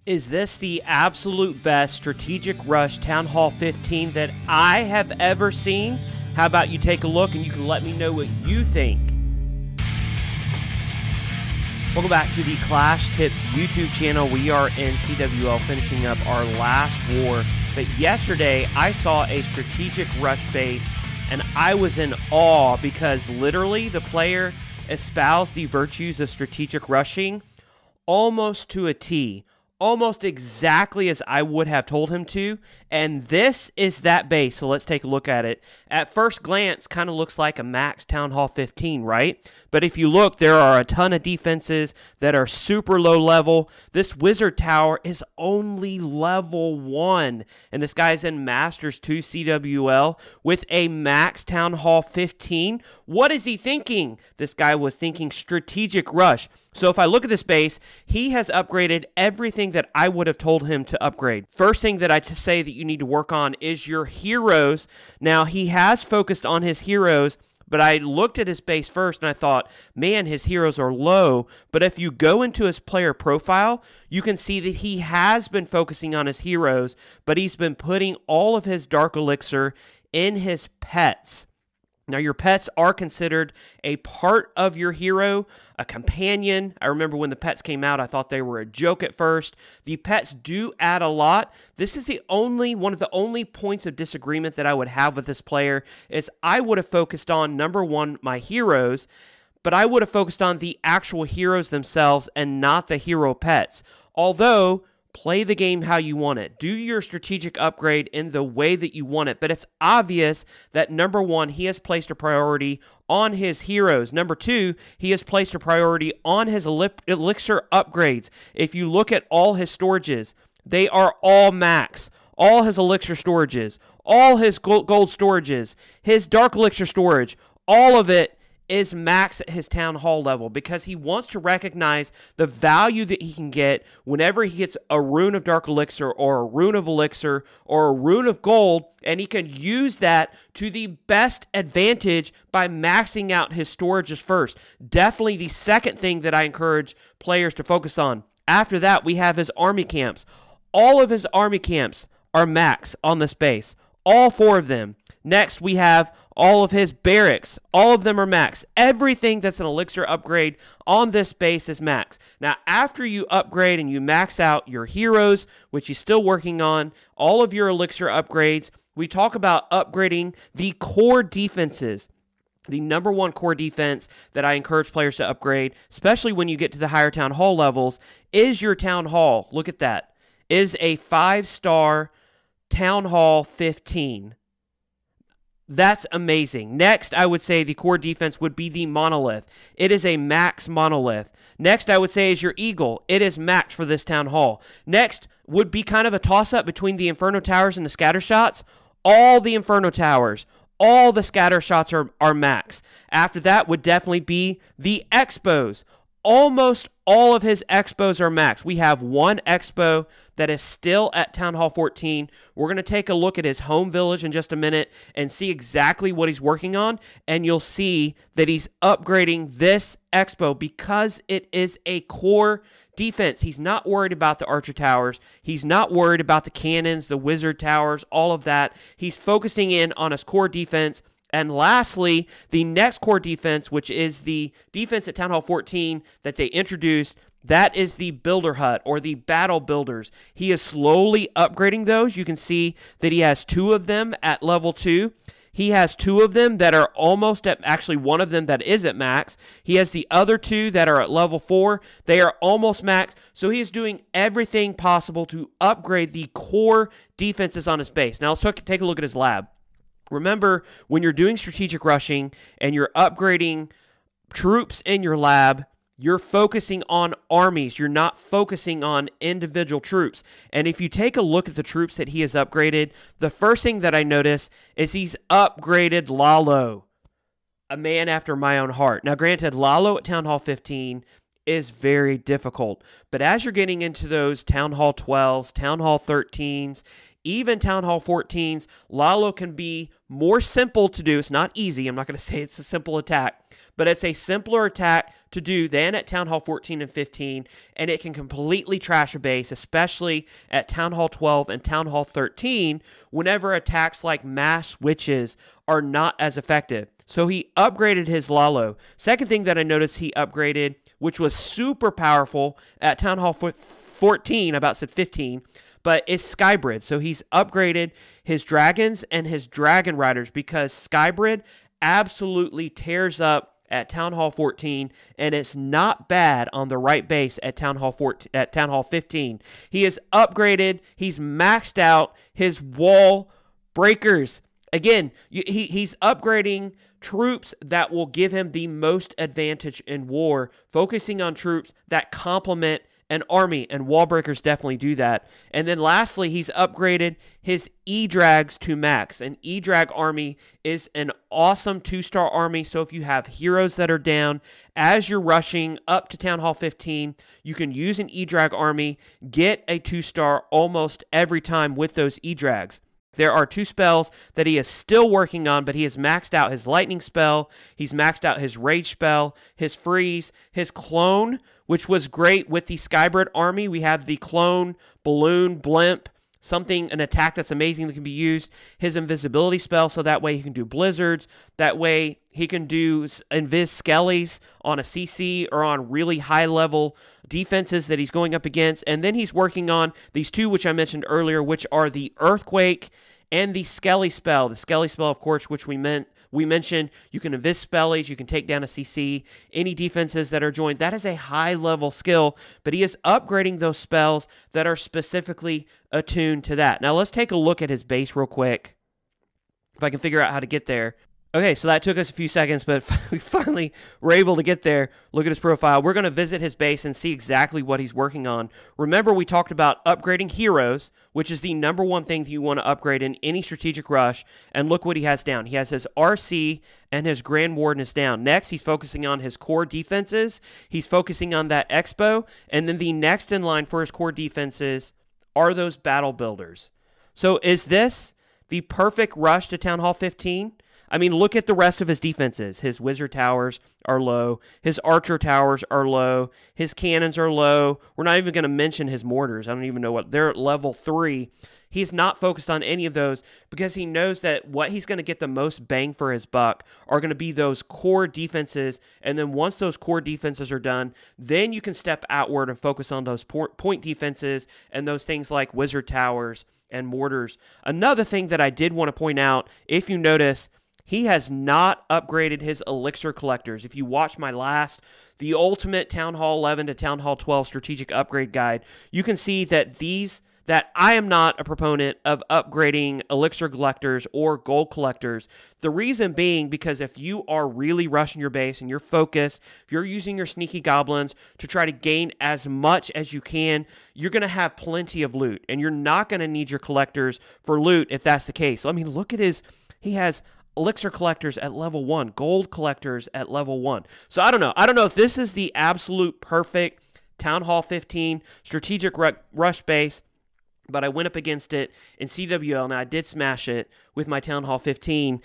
Is this the absolute best Strategic Rush Town Hall 15 that I have ever seen? How about you take a look and you can let me know what you think. Welcome back to the Clash Tips YouTube channel. We are in CWL finishing up our last war. But yesterday I saw a Strategic Rush base and I was in awe because literally the player espoused the virtues of strategic rushing almost to a T. Almost exactly as I would have told him to, and this is that base, so let's take a look at it. At first glance, kind of looks like a max Town Hall 15, right? But if you look, there are a ton of defenses that are super low level. This Wizard Tower is only level 1, and this guy's in Masters 2 CWL with a max Town Hall 15. What is he thinking? This guy was thinking Strategic Rush. So if I look at this base, he has upgraded everything that I would have told him to upgrade. First thing that I say that you need to work on is your heroes. Now, he has focused on his heroes, but I looked at his base first and I thought, man, his heroes are low. But if you go into his player profile, you can see that he has been focusing on his heroes, but he's been putting all of his Dark Elixir in his pets. Now, your pets are considered a part of your hero, a companion. I remember when the pets came out, I thought they were a joke at first. The pets do add a lot. This is one of the only points of disagreement that I would have with this player is I would have focused on, number one, my heroes, but I would have focused on the actual heroes themselves and not the hero pets. Although, play the game how you want it. Do your strategic upgrade in the way that you want it. But it's obvious that, number one, he has placed a priority on his heroes. Number two, he has placed a priority on his Elixir upgrades. If you look at all his storages, they are all max. All his Elixir storages, all his gold storages, his Dark Elixir storage, all of it is max at his Town Hall level because he wants to recognize the value that he can get whenever he gets a rune of Dark Elixir or a rune of Elixir or a rune of gold, and he can use that to the best advantage by maxing out his storages first. Definitely the second thing that I encourage players to focus on. After that, we have his army camps. All of his army camps are max on this base. All 4 of them. Next, we have all of his barracks. All of them are max. Everything that's an Elixir upgrade on this base is max. Now, after you upgrade and you max out your heroes, which he's still working on, all of your Elixir upgrades, we talk about upgrading the core defenses. The number one core defense that I encourage players to upgrade, especially when you get to the higher Town Hall levels, is your Town Hall. Look at that. Is a 5-star Town Hall 15. That's amazing. Next, I would say the core defense would be the Monolith. It is a max Monolith. Next, I would say is your Eagle. It is max for this Town Hall. Next would be kind of a toss-up between the Inferno Towers and the Scatter Shots. All the Inferno Towers, all the Scatter Shots are max. After that would definitely be the Expos. Almost all of his expos are max. We have one expo that is still at Town Hall 14. We're going to take a look at his home village in just a minute and see exactly what he's working on, and you'll see that he's upgrading this expo because it is a core defense. He's not worried about the archer towers. He's not worried about the cannons, the wizard towers, all of that. He's focusing in on his core defense. And lastly, the next core defense, which is the defense at Town Hall 14 that they introduced, that is the Builder Hut or the Battle Builders. He is slowly upgrading those. You can see that he has 2 of them at level 2. He has 2 of them that are almost at, actually one of them that is at max. He has the other 2 that are at level 4. They are almost max. So he is doing everything possible to upgrade the core defenses on his base. Now let's take a look at his lab. Remember, when you're doing strategic rushing and you're upgrading troops in your lab, you're focusing on armies. You're not focusing on individual troops. And if you take a look at the troops that he has upgraded, the first thing that I notice is he's upgraded Lalo, a man after my own heart. Now, granted, Lalo at Town Hall 15 is very difficult. But as you're getting into those Town Hall 12s, Town Hall 13s, even Town Hall 14s, Lalo can be more simple to do. It's not easy. I'm not going to say it's a simple attack, but it's a simpler attack to do than at Town Hall 14 and 15, and it can completely trash a base, especially at Town Hall 12 and Town Hall 13, whenever attacks like Mass Witches are not as effective. So he upgraded his Lalo. Second thing that I noticed he upgraded, which was super powerful at Town Hall 14, I about said 15, but it's Skybrid. So he's upgraded his dragons and his dragon riders because Skybrid absolutely tears up at Town Hall 14, and it's not bad on the right base at Town Hall 15. He is upgraded. He's maxed out his wall breakers. Again, he's upgrading troops that will give him the most advantage in war, focusing on troops that complement an army, and wall breakers definitely do that. And then lastly, he's upgraded his E-Drags to max. An E-Drag army is an awesome 2-star army, so if you have heroes that are down, as you're rushing up to Town Hall 15, you can use an E-Drag army, get a 2-star almost every time with those E-Drags. There are 2 spells that he is still working on, but he has maxed out his lightning spell, he's maxed out his rage spell, his freeze, his clone, which was great with the Skybrid army. We have the clone, balloon, blimp, an attack that's amazing that can be used. His invisibility spell, so that way he can do blizzards. That way he can do invis skellies on a CC or on really high level defenses that he's going up against. And then he's working on these 2, which I mentioned earlier, which are the earthquake and the skelly spell. The skelly spell, of course, which we mentioned, you can invis spellies, you can take down a CC, any defenses that are joined. That is a high level skill, but he is upgrading those spells that are specifically attuned to that. Now let's take a look at his base real quick, if I can figure out how to get there. Okay, so that took us a few seconds, but we finally were able to get there. Look at his profile. We're going to visit his base and see exactly what he's working on. Remember, we talked about upgrading heroes, which is the #1 thing that you want to upgrade in any strategic rush, and look what he has down. He has his RC and his Grand Warden is down. Next, he's focusing on his core defenses. He's focusing on that Expo, and then the next in line for his core defenses are those battle builders. So is this the perfect rush to Town Hall 15? I mean, look at the rest of his defenses. His wizard towers are low. His archer towers are low. His cannons are low. We're not even going to mention his mortars. I don't even know what. They're at level 3. He's not focused on any of those because he knows that what he's going to get the most bang for his buck are going to be those core defenses. And then once those core defenses are done, then you can step outward and focus on those point defenses and those things like wizard towers and mortars. Another thing that I did want to point out, if you notice, he has not upgraded his elixir collectors. If you watch my the ultimate Town Hall 11 to Town Hall 12 strategic upgrade guide, you can see that I am not a proponent of upgrading elixir collectors or gold collectors. The reason being because if you are really rushing your base and you're focused, if you're using your sneaky goblins to try to gain as much as you can, you're going to have plenty of loot, and you're not going to need your collectors for loot if that's the case. I mean, look at he has elixir collectors at level 1, gold collectors at level 1. So I don't know. I don't know if this is the absolute perfect Town Hall 15 strategic rush base, but I went up against it in CWL, and I did smash it with my Town Hall 15.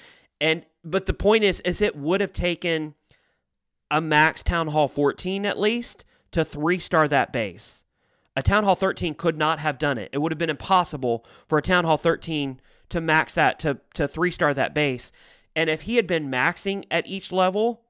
But the point is it would have taken a max Town Hall 14 at least to 3-star that base. A Town Hall 13 could not have done it. It would have been impossible for a Town Hall 13 to max that, to 3-star that base. And if he had been maxing at each level,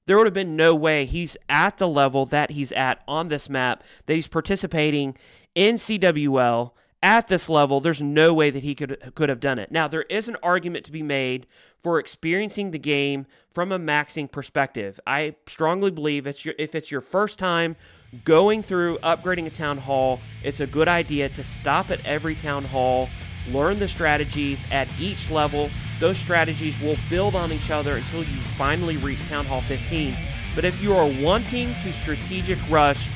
there would have been no way he's at the level that he's at on this map, that he's participating in CWL at this level. There's no way that he could have done it. Now, there is an argument to be made for experiencing the game from a maxing perspective. I strongly believe if it's your first time going through upgrading a town hall, it's a good idea to stop at every town hall, learn the strategies at each level. Those strategies will build on each other until you finally reach Town Hall 15. But if you are wanting to strategic rush,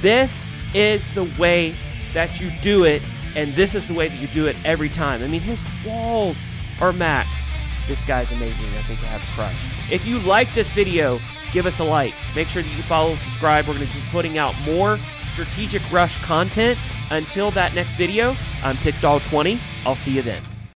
this is the way that you do it, and this is the way that you do it every time. I mean, his walls are maxed. This guy's amazing. I think I have to crush. If you like this video, give us a like. Make sure that you follow and subscribe. We're going to be putting out more Strategic Rush content. Until that next video, I'm TickDog20. I'll see you then.